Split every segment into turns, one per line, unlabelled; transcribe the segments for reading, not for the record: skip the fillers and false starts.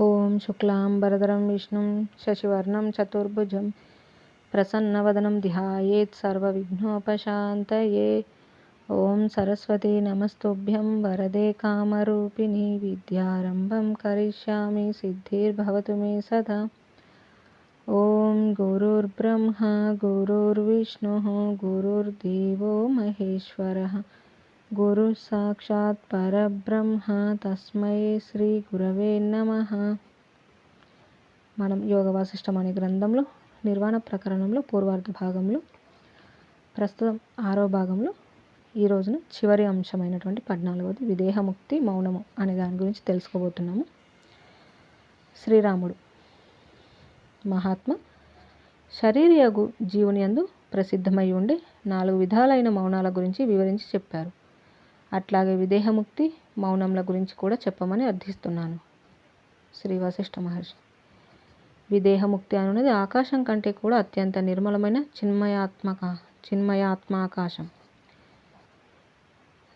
ఓం శుక్లాంబరధరం విష్ణుం శశివర్ణం చతుర్భుజం ప్రసన్నవదనం ధ్యాయేత్ సర్వవిఘ్నోపశాంతయే. ఓం సరస్వతీ నమస్తుభ్యం వరదే కామరూపిణి విద్యారంభం కరిష్యామి సిద్ధిర్భవతు మే సదా. ఓం గురుర్బ్రహ్మ గురుర్విష్ణుః గురుర్దేవో మహేశ్వరః గురు సాక్షాత్ పరబ్రహ్మ తస్మై శ్రీ గురవే నమః. మనం యోగ వాసిష్టం అనే గ్రంథంలో నిర్వాణ ప్రకరణంలో పూర్వార్ధ భాగంలో ప్రస్తుతం 6వ భాగంలో ఈ రోజున చివరి అంశమైనటువంటి 14వది విదేహముక్తి మౌనము అనే దాని గురించి తెలుసుకోబోతున్నాము. శ్రీరాముడు మహాత్మ శరీరయగు జీవుని యందు ప్రసిద్ధమై ఉండే 4 విధాలైన మౌనాల గురించి వివరించి చెప్పారు. అట్లాగే విదేహముక్తి మౌనంల గురించి కూడా చెప్పమని అర్థిస్తున్నాను. శ్రీ వశిష్ఠ మహర్షి విదేహముక్తి అనున్నది ఆకాశం కంటే కూడా అత్యంత నిర్మలమైన చిన్మయాత్మాకాశం.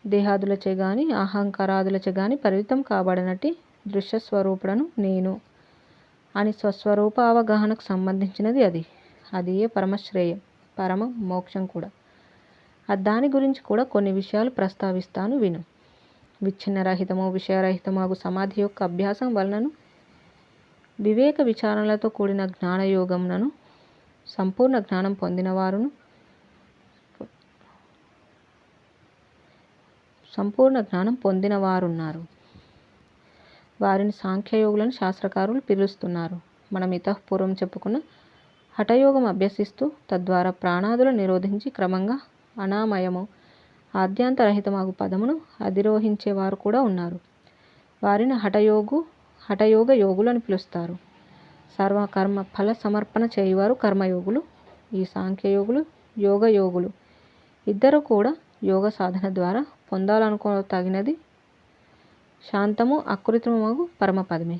దేహాదులచే గాని అహంకారాదులచే గాని పరిమితం కాబడినట్టి దృశ్యస్వరూపుడను నేను అని స్వస్వరూప అవగాహనకు సంబంధించినది అది ఏ పరమశ్రేయం, పరమ మోక్షం కూడా. దాని గురించి కూడా కొన్ని విషయాలు ప్రస్తావిస్తాను విను. విచ్ఛిన్నరహితము విషయరహితమాగు సమాధి యొక్క అభ్యాసం వలనను వివేక విచారణలతో కూడిన జ్ఞానయోగమునను సంపూర్ణ జ్ఞానం పొందినవారున్నారు. వారిని సాంఖ్యయోగులను శాస్త్రకారులు పిలుస్తున్నారు. మనం ఇతఃపూర్వం చెప్పుకున్న హఠయోగం అభ్యసిస్తూ తద్వారా ప్రాణాదులు నిరోధించి క్రమంగా అనామయము ఆద్యాంతరహితమాగు పదమును అధిరోహించేవారు కూడా ఉన్నారు. వారిని హఠయోగ యోగులు అని పిలుస్తారు. సర్వకర్మ ఫల సమర్పణ చేయువారు కర్మయోగులు. ఈ సాంఖ్యయోగులు యోగయోగులు ఇద్దరు కూడా యోగ సాధన ద్వారా పొందాలనుకోతగినది శాంతము అకృత్రిమము పరమపదమే.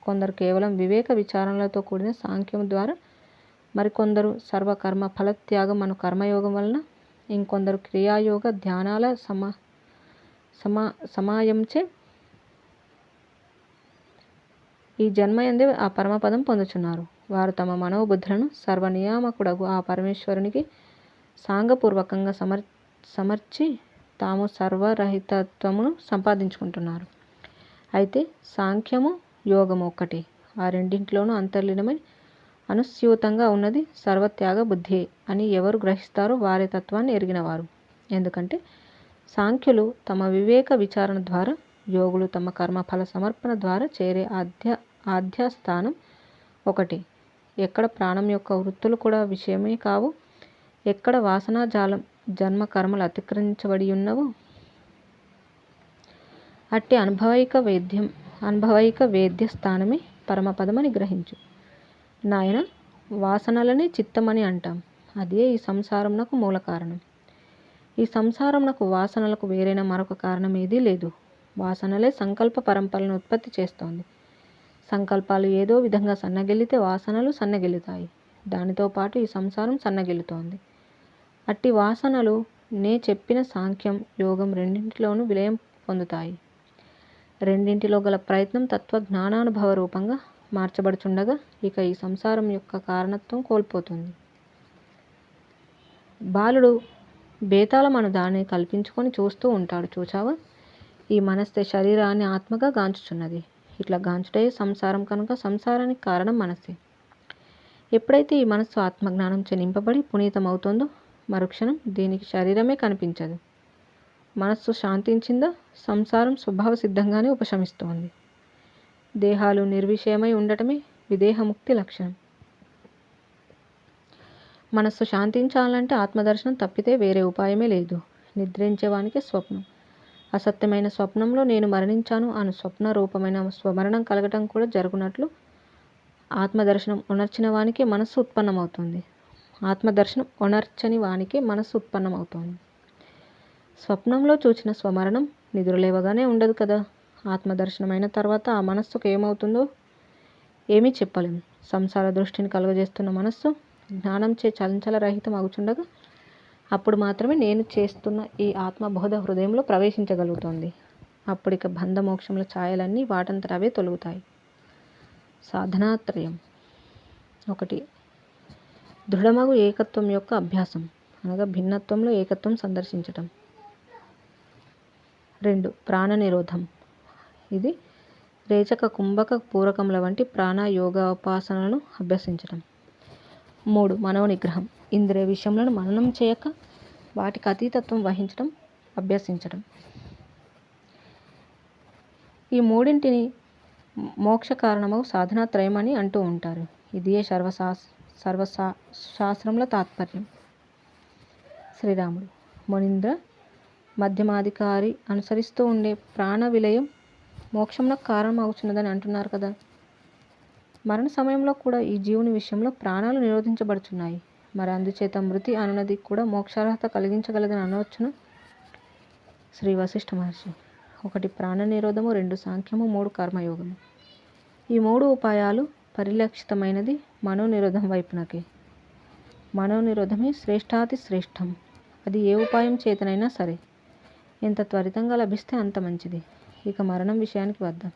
కొందరు కేవలం వివేక విచారణలతో కూడిన సాంఖ్యము ద్వారా, మరికొందరు సర్వకర్మ ఫలత్యాగం అను కర్మయోగం వలన, ఇంకొందరు క్రియాయోగ ధ్యానాల సమాయంచే ఈ జన్మయందే ఆ పరమపదం పొందుచున్నారు. వారు తమ మనోబుద్ధులను సర్వనియామకుడగు ఆ పరమేశ్వరునికి సాంగపూర్వకంగా సమర్చి తాము సర్వరహితత్వమును సంపాదించుకుంటున్నారు. అయితే సాంఖ్యము యోగము ఒక్కటే. ఆ రెండింటిలోనూ అంతర్లీనమై అనుస్యూతంగా ఉన్నది సర్వత్యాగ బుద్ధి అని ఎవరు గ్రహిస్తారో వారే తత్వాన్ని ఎరిగినవారు. ఎందుకంటే సాంఖ్యులు తమ వివేక విచారణ ద్వారా, యోగులు తమ కర్మఫల సమర్పణ ద్వారా చేరే ఆధ్యాస్థానం ఒకటి. ఎక్కడ ప్రాణం యొక్క వృత్తులు కూడా విషయమే కావు, ఎక్కడ వాసనాజాలం జన్మ కర్మలు అతిక్రమించబడి ఉన్నవో అట్టి అనుభవైక వేద్య స్థానమే పరమపదమని గ్రహించు. నాయన, వాసనలనే చిత్తమని అంటాం. అదే ఈ సంసారమునకు మూల కారణం. ఈ సంసారమునకు వాసనలకు వేరైన మరొక కారణం ఏదీ లేదు. వాసనలే సంకల్ప పరంపరలను ఉత్పత్తి చేస్తోంది. సంకల్పాలు ఏదో విధంగా సన్నగిల్లితే వాసనలు సన్నగిల్లుతాయి. దానితో పాటు ఈ సంసారం సన్నగిల్లుతోంది. అట్టి వాసనలు నే చెప్పిన సాంఖ్యం యోగం రెండింటిలోనూ విలయం పొందుతాయి. రెండింటిలో గల ప్రయత్నం తత్వజ్ఞానానుభవ రూపంగా మార్చబడుచుండగా ఇక ఈ సంసారం యొక్క కారణత్వం కోల్పోతుంది. బాలుడు బేతాళం అను దాన్ని కల్పించుకొని చూస్తూ ఉంటాడు. చూచావా, ఈ మనస్సే శరీరాన్ని ఆత్మగా గాంచుచున్నది. ఇట్లా గాంచుటే సంసారం కనుక సంసారానికి కారణం మనస్సే. ఎప్పుడైతే ఈ మనస్సు ఆత్మజ్ఞానం నింపబడి పునీతమవుతుందో మరుక్షణం దీనికి శరీరమే కనిపించదు. మనస్సు శాంతించిందా సంసారం స్వభావ సిద్ధంగానే ఉపశమిస్తోంది. దేహాలు నిర్విషయమై ఉండటమే విదేహముక్తి లక్షణం. మనస్సు శాంతించాలంటే ఆత్మదర్శనం తప్పితే వేరే ఉపాయమే లేదు. నిద్రించేవానికి స్వప్నం, అసత్యమైన స్వప్నంలో నేను మరణించాను అను స్వప్న రూపమైన స్వమరణం కలగటం కూడా జరుగునట్లు ఆత్మదర్శనం ఉనర్చిన వానికే మనస్సు ఉత్పన్నమవుతుంది. ఆత్మదర్శనం ఉనర్చని వానికే మనస్సు ఉత్పన్నమవుతోంది. స్వప్నంలో చూచిన స్వమరణం నిద్రలేవగానే ఉండదు కదా. ఆత్మదర్శనమైన తర్వాత ఆ మనస్సుకు ఏమవుతుందో ఏమీ చెప్పలేము. సంసార దృష్టిని కలుగజేస్తున్న మనస్సు జ్ఞానంచే చంచల రహితం అవుచుండగా అప్పుడు మాత్రమే నేను చేస్తున్న ఈ ఆత్మబోధ హృదయంలో ప్రవేశించగలుగుతోంది. అప్పుడిక బంధమోక్షముల ఛాయలన్నీ వాటంతట అవే తొలుగుతాయి. సాధనాత్రయం. 1. దృఢమగు ఏకత్వం యొక్క అభ్యాసం, అనగా భిన్నత్వంలో ఏకత్వం సందర్శించటం. 2. ప్రాణ నిరోధం. ఇది రేచక, కుంభక, పూరకముల వంటి ప్రాణయోగోపాసనలను అభ్యసించటం. 3. మనోనిగ్రహం. ఇంద్రియ విషయములను మననం చేయక వాటికి అతీతత్వం వహించటం, అభ్యసించటం. ఈ మూడింటిని మోక్ష కారణమగు సాధనాత్రయం అని అంటూ ఉంటారు. ఇదియే సర్వశాస్త్రముల తాత్పర్యం. శ్రీరాముడు: మునీంద్ర, మధ్యమాధికారి అనుసరిస్తూ ఉండే ప్రాణ విలయం మోక్షమునకు కారణం అవుతున్నదని అంటున్నారు కదా. మరణ సమయంలో కూడా ఈ జీవుని విషయంలో ప్రాణాలు నిరోధించబడుచున్నాయి. మరి అందుచేత మృతి అనునది కూడా మోక్షార్హత కలిగించగలదని అనవచ్చును. శ్రీ వశిష్ఠ మహర్షి: 1. ప్రాణ నిరోధము, 2. సాంఖ్యము, 3. కర్మయోగము. ఈ 3 ఉపాయాలు పరిలక్షితమైనది మనోనిరోధం వైపునకే. మనోనిరోధమే శ్రేష్టాతి శ్రేష్టం. అది ఏ ఉపాయం చేతనైనా సరే ఎంత త్వరితంగా లభిస్తే అంత మంచిది. ఇక మరణం విషయానికి వద్దాం.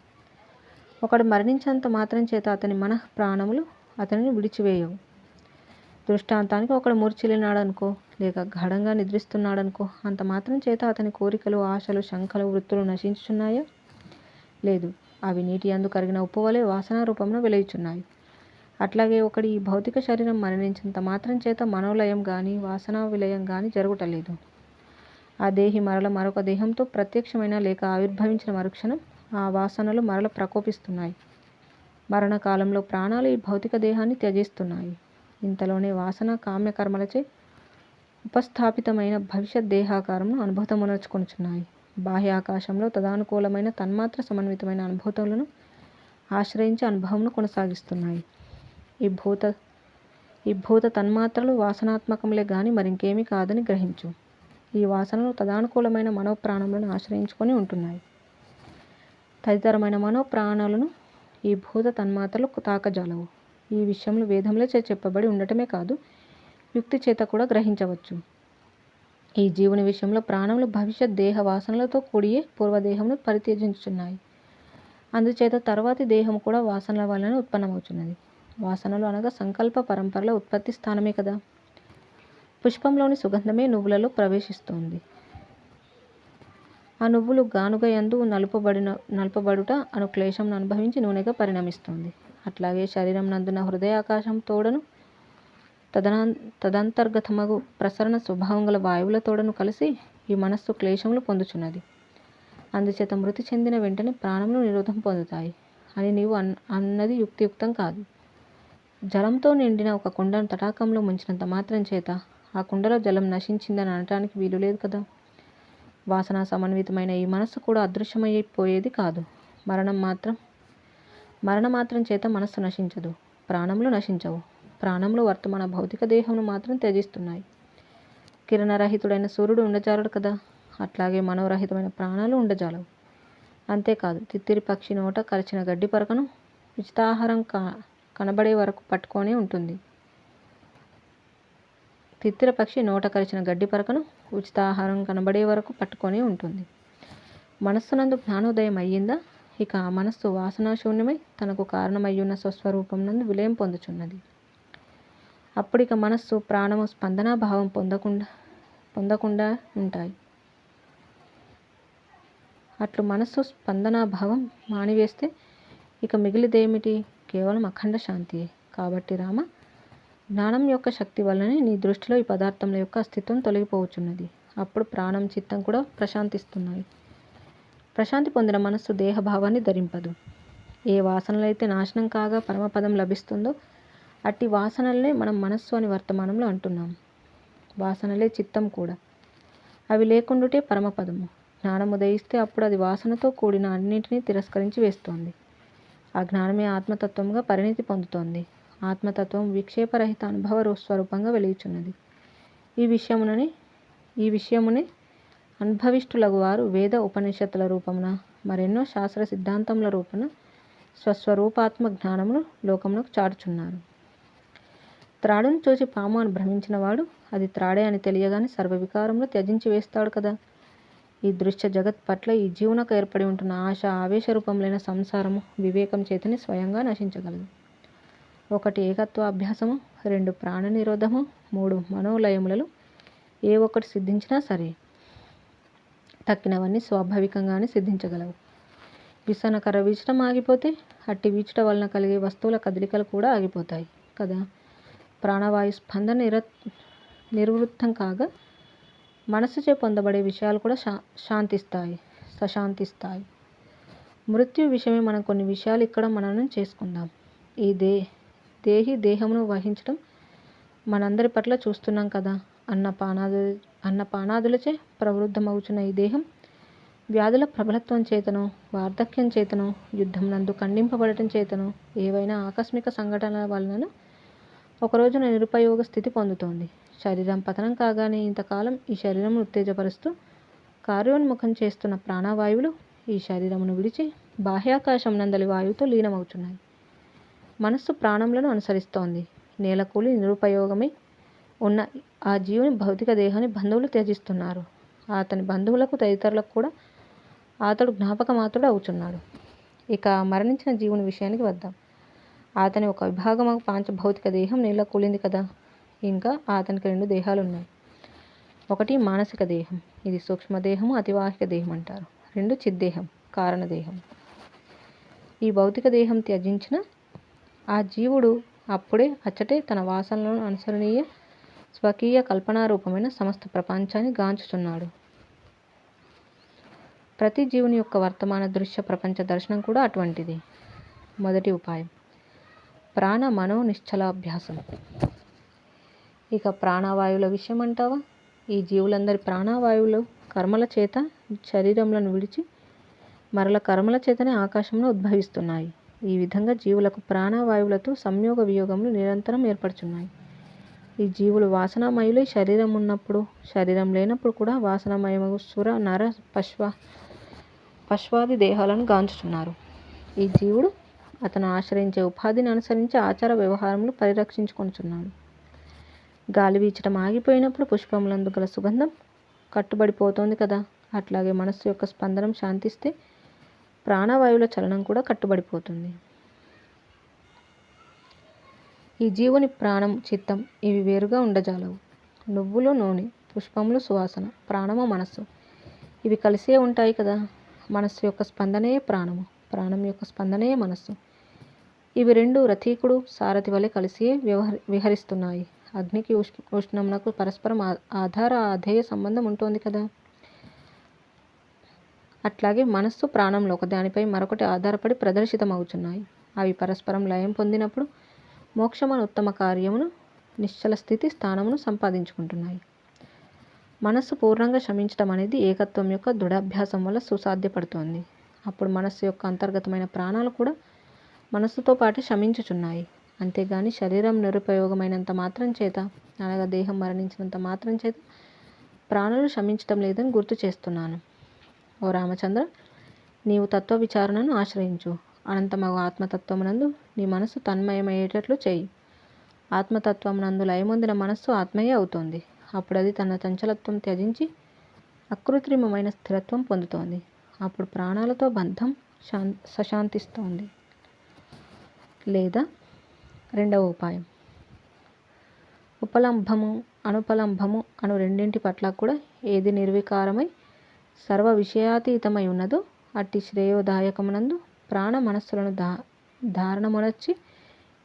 ఒకడు మరణించేంత మాత్రం చేత అతని మనః ప్రాణములు అతనిని విడిచివేయవు. దృష్టాంతానికి ఒకడు మూర్ఛిల్లినాడనుకో, లేక గాఢంగా నిద్రిస్తున్నాడనుకో, అంత మాత్రం చేత అతని కోరికలు, ఆశలు, శంకలు, వృత్తులు నశించుచున్నాయా? లేదు. అవి నీటి యందు కరిగిన ఉప్పు వలె వాసనా రూపమున వెలుయుచున్నాయి. అట్లాగే ఒకటి ఈ భౌతిక శరీరం మరణించినంత మాత్రం చేత మనోలయం గాని వాసనా విలయం గాని జరుగుటలేదు. ఆ దేహి మరల మరొక దేహంతో ప్రత్యక్షమైన లేక ఆవిర్భవించిన మరుక్షణం ఆ వాసనలు మరల ప్రకోపిస్తున్నాయి. మరణకాలంలో ప్రాణాలు ఈ భౌతిక దేహాన్ని త్యజిస్తున్నాయి. ఇంతలోనే వాసన కామ్యకర్మలచే ఉపస్థాపితమైన భవిష్యత్ దేహాకారమును అనుభూతమునర్చుకొనుచున్నాయి. బాహ్య ఆకాశంలో తదానుకూలమైన తన్మాత్ర సమన్వితమైన అనుభూతములను ఆశ్రయించి అనుభవమును కొనసాగిస్తున్నాయి. ఈ భూత తన్మాత్రలు వాసనాత్మకములే గాని మరింకేమీ కాదని గ్రహించు. ఈ వాసనలు తదానుకూలమైన మనోప్రాణములను ఆశ్రయించుకొని ఉంటున్నాయి. తదితరమైన మనోప్రాణాలను ఈ భూత తన్మాత్రలు తాకజాలవు. ఈ విషయములు వేదములే చెప్పబడి ఉండటమే కాదు, యుక్తి చేత కూడా గ్రహించవచ్చు. ఈ జీవుని విషయంలో ప్రాణములు భవిష్యత్ దేహ వాసనలతో కూడియే పూర్వదేహమును పరిత్యజించుచున్నాయి. అందుచేత తర్వాతి దేహము కూడా వాసనల వలన ఉత్పన్నమవుతున్నది. వాసనలు అనగా సంకల్ప పరంపరల ఉత్పత్తి స్థానమే కదా. పుష్పంలోని సుగంధమే నువ్వులలో ప్రవేశిస్తోంది. ఆ నువ్వులు గానుగ యందు నలుపబడుట అను క్లేశంను అనుభవించి నూనెగా పరిణమిస్తోంది. అట్లాగే శరీరం నందున హృదయాకాశం తోడను తదంతర్గతమగు ప్రసరణ స్వభావం గల వాయువుల తోడను కలిసి ఈ మనస్సు క్లేశములు పొందుచున్నది. అందుచేత మృతి చెందిన వెంటనే ప్రాణములు నిరోధం పొందుతాయి అని నీవు అన్నది యుక్తియుక్తం కాదు. జలంతో నిండిన ఒక కుండను తటాకంలో ముంచినంత మాత్రం చేత ఆ కుండలో జలం నశించిందని అనటానికి వీలు లేదు కదా. వాసనా సమన్వితమైన ఈ మనస్సు కూడా అదృశ్యమైపోయేది కాదు. మరణ మాత్రం చేత మనస్సు నశించదు, ప్రాణములు నశించవు. ప్రాణములు వర్తమాన భౌతిక దేహమును మాత్రం త్యజిస్తున్నాయి. కిరణరహితుడైన సూర్యుడు ఉండజాలడు కదా, అట్లాగే మనోరహితమైన ప్రాణాలు ఉండజాలవు. అంతేకాదు, తిత్తిరి పక్షి నోట కరిచిన గడ్డి పరకను ఉచితాహారం కనబడే వరకు పట్టుకొనే ఉంటుంది. తిత్తిర పక్షి నోట కరిచిన గడ్డి పరకను ఉచితాహారం కనబడే వరకు పట్టుకొనే ఉంటుంది. మనస్సునందు జ్ఞానోదయం అయ్యిందా, ఇక ఆ మనస్సు వాసనాశూన్యమై తనకు కారణమయ్యున్న స్వస్వరూపం నందు విలయం పొందుచున్నది. అప్పుడిక మనస్సు ప్రాణము స్పందనాభావం పొందకుండా ఉంటాయి. అట్లు మనస్సు స్పందనాభావం మానివేస్తే ఇక మిగిలిదేమిటి? కేవలం అఖండ శాంతియే. కాబట్టి రామ, జ్ఞానం యొక్క శక్తి వల్లనే నీ దృష్టిలో ఈ పదార్థముల యొక్క అస్తిత్వం తొలగిపోవచ్చున్నది. అప్పుడు ప్రాణం, చిత్తం కూడా ప్రశాంతిస్తున్నాయి. ప్రశాంతి పొందిన మనస్సు దేహభావాన్ని ధరింపదు. ఏ వాసనలైతే నాశనం కాగా పరమపదం లభిస్తుందో అట్టి వాసనలనే మనం మనస్సు అని వర్తమానంలో అంటున్నాం. వాసనలే చిత్తం కూడా. అవి లేకుండుటే పరమపదము. జ్ఞానం ఉదయిస్తే అప్పుడు అది వాసనతో కూడిన అన్నింటినీ తిరస్కరించి వేస్తోంది. ఆ జ్ఞానమే ఆత్మతత్వంగా పరిణితి పొందుతోంది. ఆత్మతత్వం విక్షేపరహిత అనుభవ స్వరూపంగా వెలుగుచున్నది. ఈ విషయమునే అనుభవిష్ఠులగు వారు వేద ఉపనిషత్తుల రూపమున మరెన్నో శాస్త్ర సిద్ధాంతముల రూపమున స్వస్వరూపాత్మ జ్ఞానమును లోకమునకు చాటుచున్నారు. త్రాడును చూచి పాము అని భ్రమించిన వాడు అది త్రాడే అని తెలియగానే సర్వవికారములు త్యజించి వేస్తాడు కదా. ఈ దృశ్య జగత్ పట్ల ఈ జీవనకు ఏర్పడి ఉంటున్న ఆశ, ఆవేశ రూపంలైన సంసారము వివేకం చేతనే స్వయంగా నశించగలదు. 1 ఏకత్వ అభ్యాసము, 2 ప్రాణ నిరోధము, 3 మనోలయములలో ఏ ఒక్కటి సిద్ధించినా సరే తక్కినవన్నీ స్వాభావికంగానే సిద్ధించగలవు. విసనకర్ర వీచడం ఆగిపోతే అట్టి వీచుట వలన కలిగే వస్తువుల కదలికలు కూడా ఆగిపోతాయి కదా. ప్రాణవాయు స్పందన నిర్వృత్తం కాగా మనసుచే పొందబడే విషయాలు కూడా సశాంతిస్తాయి. మృత్యు విషయమే మనం కొన్ని విషయాలు ఇక్కడ మననం చేసుకుందాం. ఈ దేహమును వహించడం మనందరి పట్ల చూస్తున్నాం కదా. అన్నపానాదులచే ప్రవృద్ధమవుచున్న ఈ దేహం వ్యాధుల ప్రబలత్వం చేతనో, వార్ధక్యం చేతనో, యుద్ధం నందు ఖండింపబడటం చేతనో, ఏవైనా ఆకస్మిక సంఘటనల వలన ఒకరోజున నిరుపయోగ స్థితి పొందుతోంది. శరీరం పతనం కాగానే ఇంతకాలం ఈ శరీరమును ఉత్తేజపరుస్తూ కార్యోన్ముఖం చేస్తున్న ప్రాణవాయువులు ఈ శరీరమును విడిచి బాహ్యాకాశం నందలి వాయువుతో లీనమవుతున్నాయి. మనస్సు ప్రాణములను అనుసరిస్తోంది. నేలకూలి నిరుపయోగమై ఉన్న ఆ జీవుని భౌతిక దేహాన్ని బంధువులు త్యజిస్తున్నారు. అతని బంధువులకు తదితరులకు కూడా అతడు జ్ఞాపకమాత్రుడు అవుతున్నాడు. ఇక మరణించిన జీవుని విషయానికి వద్దాం. అతని ఒక విభాగము పాంచభౌతిక దేహం నేల కూలింది కదా. ఇంకా అతనికి 2 దేహాలు ఉన్నాయి. 1 మానసిక దేహం, ఇది సూక్ష్మదేహము, అతివాహిక దేహం అంటారు. 2 చిద్దేహం, కారణదేహం. ఈ భౌతిక దేహం త్యజించిన ఆ జీవుడు అప్పుడే అచ్చటే తన వాసనలను అనుసరణీయ స్వకీయ కల్పనారూపమైన సమస్త ప్రపంచాన్ని గాంచుచున్నాడు. ప్రతి జీవుని యొక్క వర్తమాన దృశ్య ప్రపంచ దర్శనం కూడా అటువంటిది. 1 ఉపాయం ప్రాణ మనో నిశ్చలాభ్యాసం. ఇక ప్రాణవాయువుల విషయం అంటావా? ఈ జీవులందరి ప్రాణవాయువులు కర్మల చేత శరీరములను విడిచి మరల కర్మల చేతనే ఆకాశంలో ఉద్భవిస్తున్నాయి. ఈ విధంగా జీవులకు ప్రాణవాయువులతో సంయోగ వియోగములు నిరంతరం ఏర్పడుచున్నాయి. ఈ జీవులు వాసనామయులై శరీరం ఉన్నప్పుడు, శరీరం లేనప్పుడు కూడా వాసనామయము సుర, నర, పశ్వాది దేహాలను గాంచుచున్నారు. ఈ జీవుడు అతను ఆశ్రయించే ఉపాధిని అనుసరించి ఆచార వ్యవహారములు పరిరక్షించుకొనుచున్నాడు. గాలి వీచడం ఆగిపోయినప్పుడు పుష్పములందు గల సుగంధం కట్టుబడిపోతోంది కదా. అట్లాగే మనస్సు యొక్క స్పందనం శాంతిస్తే ప్రాణవాయువుల చలనం కూడా కట్టుబడిపోతుంది. ఈ జీవుని ప్రాణం, చిత్తం ఇవి వేరుగా ఉండజాలవు. నువ్వులు నూనె, పుష్పములు సువాసన, ప్రాణము మనస్సు ఇవి కలిసే ఉంటాయి కదా. మనస్సు యొక్క స్పందనే ప్రాణము, ప్రాణం యొక్క స్పందనే మనస్సు. ఇవి 2 రథీకుడు సారథి వలె కలిసి విహరిస్తున్నాయి. అగ్నికి ఉష్ణమునకు పరస్పరం ఆధార అధేయ సంబంధం ఉంటుంది కదా. అట్లాగే మనస్సు ప్రాణంలో ఒక దానిపై మరొకటి ఆధారపడి ప్రదర్శితమవుచున్నాయి. అవి పరస్పరం లయం పొందినప్పుడు మోక్షమను ఉత్తమ కార్యమును, నిశ్చల స్థితి స్థానమును సంపాదించుకుంటున్నాయి. మనస్సు పూర్ణంగా శమించడం అనేది ఏకత్వం యొక్క దృఢాభ్యాసం వల్ల సుసాధ్యపడుతోంది. అప్పుడు మనస్సు యొక్క అంతర్గతమైన ప్రాణాలు కూడా మనస్సుతో పాటు శమించుచున్నాయి. అంతేగాని శరీరం నిరుపయోగమైనంత మాత్రం చేత, అనగా దేహం మరణించినంత మాత్రం చేత ప్రాణులు శమించటం లేదని గుర్తు చేస్తున్నాను. ఓ రామచంద్ర, నీవు తత్వ విచారణను ఆశ్రయించు. అనంతమగు ఆత్మతత్వమునందు నీ మనస్సు తన్మయమయ్యేటట్లు చేయి. ఆత్మతత్వమునందు లయమొందిన మనస్సు ఆత్మయే అవుతోంది. అప్పుడు అది తన చంచలత్వం త్యజించి అకృత్రిమమైన స్థిరత్వం పొందుతోంది. అప్పుడు ప్రాణాలతో బంధం సశాంతిస్తోంది. లేదా 2వ ఉపాయం ఉపలంభము, అనుపలంభము అను రెండింటి పట్ల కూడా ఏది నిర్వికారమై సర్వ విషయాతీతమై ఉన్నదో అట్టి శ్రేయోదాయకమునందు ప్రాణ మనస్సులను ధారణమునర్చి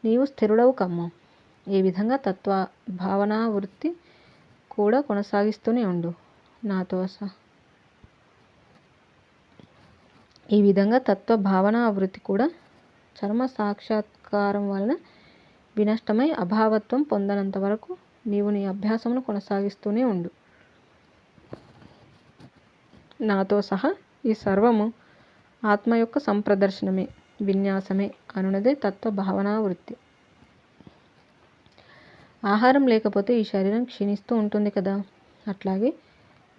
నీవు స్థిరుడవు కమ్ము. ఈ విధంగా తత్వ భావనా వృత్తి కూడా కొనసాగిస్తూనే ఉండు. ఈ విధంగా తత్వ భావనా వృత్తి కూడా చర్మ సాక్షాత్కారం వలన వినష్టమై అభావత్వం పొందనంత వరకు నీవు నీ అభ్యాసమును కొనసాగిస్తూనే ఉండు. నాతో సహా ఈ సర్వము ఆత్మ యొక్క సంప్రదర్శనమే, విన్యాసమే అనున్నదే తత్వ భావనా వృత్తి. ఆహారం లేకపోతే ఈ శరీరం క్షీణిస్తూ ఉంటుంది కదా. అట్లాగే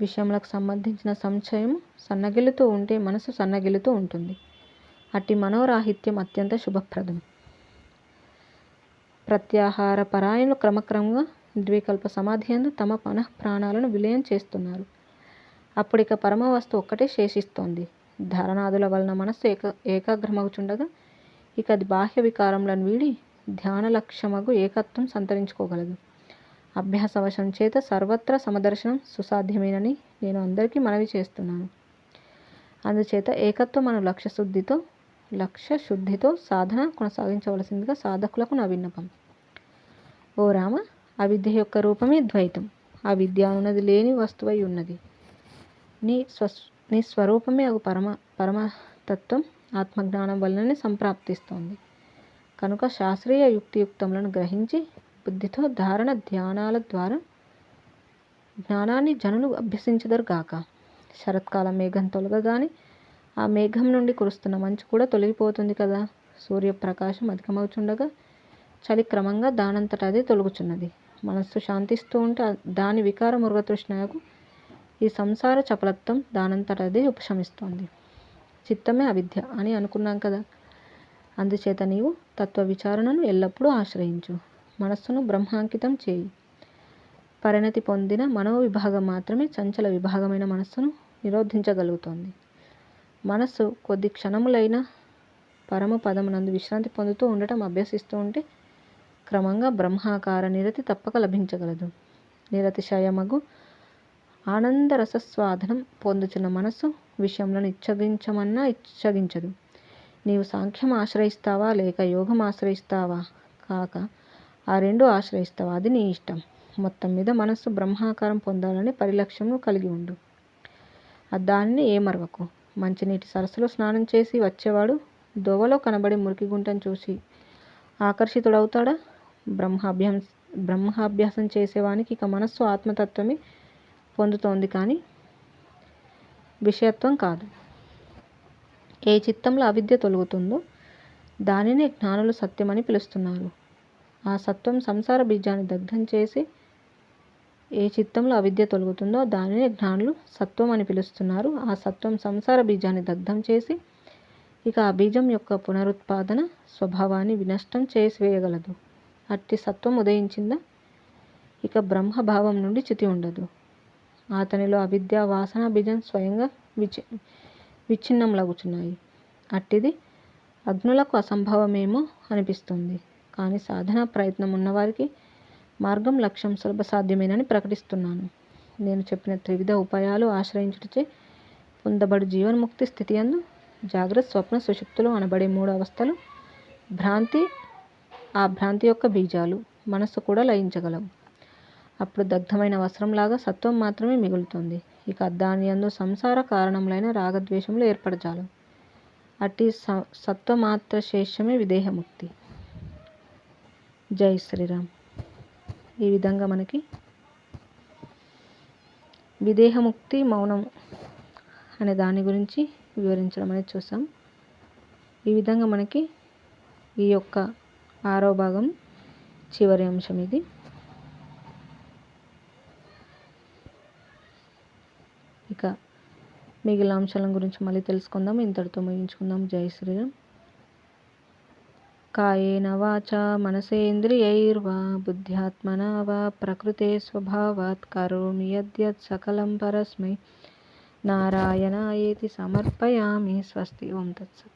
విషయములకు సంబంధించిన సంశయం సన్నగిల్లుతూ ఉంటే మనసు సన్నగిల్లుతూ ఉంటుంది. అట్టి మనోరాహిత్యం అత్యంత శుభప్రదం. ప్రత్యాహార పరాయణులు క్రమక్రమంగా నిర్వికల్ప సమాధి యందు తమ ప్రాణాలను విలయం చేస్తున్నారు. అప్పుడిక పరమవస్తు ఒక్కటే శేషిస్తోంది. ధారణాదుల వలన మనస్సు ఏకాగ్రమవుచుండగా ఇక అది బాహ్య వికారములను వీడి ధ్యాన లక్ష్యమగు ఏకత్వం సంతరించుకోగలదు. అభ్యాసవశం చేత సర్వత్రా సమదర్శనం సుసాధ్యమేనని నేను అందరికీ మనవి చేస్తున్నాను. అందుచేత ఏకత్వం అను లక్ష్యశుద్ధితో సాధన కొనసాగించవలసిందిగా సాధకులకు నా విన్నపం. ఓ రామ, అవిద్య యొక్క రూపమే ద్వైతం. అవిద్య అనున్నది లేని వస్తువై ఉన్నది. నీ స్వరూపమే అగు పరమతత్వం ఆత్మజ్ఞానం వలననే సంప్రాప్తిస్తోంది. కనుక శాస్త్రీయ యుక్తియుక్తములను గ్రహించి బుద్ధితో ధారణ ధ్యానాల ద్వారా జ్ఞానాన్ని జనులు అభ్యసించదరుగాక. శరత్కాలం మేఘం తొలగగానే ఆ మేఘం నుండి కురుస్తున్న మంచు కూడా తొలగిపోతుంది కదా. సూర్యప్రకాశం అధికమవుచుండగా చలి క్రమంగా దానంతట అదే తొలగుచున్నది. మనస్సు శాంతిస్తూ ఉంటే దాని వికార మృగతృష్ణకు ఈ సంసార చపలత్వం దానంతట అదే ఉపశమిస్తోంది. చిత్తమే అవిద్య అని అనుకున్నాం కదా. అందుచేత నీవు తత్వ విచారణను ఎల్లప్పుడూ ఆశ్రయించు. మనస్సును బ్రహ్మాంకితం చేయి. పరిణతి పొందిన మనోవిభాగం మాత్రమే చంచల విభాగమైన మనస్సును నిరోధించగలుగుతోంది. మనస్సు కొద్ది క్షణములైన పరమ పదమునందు విశ్రాంతి పొందుతూ ఉండటం అభ్యసిస్తూ ఉంటే క్రమంగా బ్రహ్మాకార నిరతి తప్పక లభించగలదు. నిరతిశయమగు ఆనందరసస్వాదనం పొందుచున్న మనస్సు విషయంలో ఇచ్చగించమన్నా ఇచ్చగించదు. నీవు సాంఖ్యం ఆశ్రయిస్తావా లేక యోగం ఆశ్రయిస్తావా కాక ఆ రెండు ఆశ్రయిస్తావా అది నీ ఇష్టం. మొత్తం మీద మనస్సు బ్రహ్మాకారం పొందాలని పరిలక్ష్యము కలిగి ఉండు. దానిని ఏమరవకు. మంచినీటి సరస్సులో స్నానం చేసి వచ్చేవాడు దోవలో కనబడే మురికి గుంటను చూసి ఆకర్షితుడవుతాడా? బ్రహ్మాభ్యాసం చేసేవానికి ఇక మనస్సు ఆత్మతత్వమే పొందుతోంది కానీ విషయత్వం కాదు. ఏ చిత్తంలో అవిద్య తొలుగుతుందో దానినే జ్ఞానులు సత్యమని పిలుస్తున్నారు. ఆ సత్వం సంసార బీజాన్ని దగ్ధం చేసి ఏ చిత్తంలో అవిద్య తొలుగుతుందో దానినే జ్ఞానులు సత్వం అని పిలుస్తున్నారు. ఆ సత్వం సంసార బీజాన్ని దగ్ధం చేసి ఇక ఆ బీజం యొక్క పునరుత్పాదన స్వభావాన్ని వినష్టం చేసివేయగలదు. అట్టి సత్వం ఉదయించిందా ఇక బ్రహ్మభావం నుండి చ్యుతి ఉండదు. అతనిలో అవిద్య వాసన బీజం స్వయంగా విచ్ఛిన్నములగుచున్నాయి. అట్టిది అగ్నులకు అసంభవమేమో అనిపిస్తుంది. కానీ సాధనా ప్రయత్నం ఉన్నవారికి మార్గం లక్ష్యం సులభ సాధ్యమేనని ప్రకటిస్తున్నాను. నేను చెప్పిన త్రివిధ ఉపాయాలు ఆశ్రయించుటచే పొందబడు జీవన్ముక్తి స్థితి యందు జాగ్రత్త స్వప్న సుషుప్తులు అనబడే 3 అవస్థలు భ్రాంతి, ఆ భ్రాంతి యొక్క బీజాలు మనస్సు కూడా లయించగలవు. అప్పుడు దగ్ధమైన వస్త్రంలాగా సత్వం మాత్రమే మిగులుతుంది. ఇక దాని యందు సంసార కారణములైన రాగద్వేషములు ఏర్పడజాలవు. అట్టి సత్వమాత్ర శేషమే విదేహముక్తి. జై శ్రీరామ్. ఈ విధంగా మనకి విదేహముక్తి మౌనం అనే దాని గురించి వివరించడం అనేది చూసాం. ఈ విధంగా మనకి ఈ యొక్క 6వ భాగం చివరి అంశం ఇది. ఇక మిగిలిన అంశాల గురించి మళ్ళీ తెలుసుకుందాం. ఇంతటితో ముగించుకుందాం. జై శ్రీరామ్. కాయేన వాచా మనసేంద్రియైర్వా బుద్ధ్యాత్మనా వా ప్రకృతే స్వభావాత్ కరోమి యద్యత్ సకలం పరస్మై నారాయణాయేతి సమర్పయామి. స్వస్తి. ఓం తత్సత్.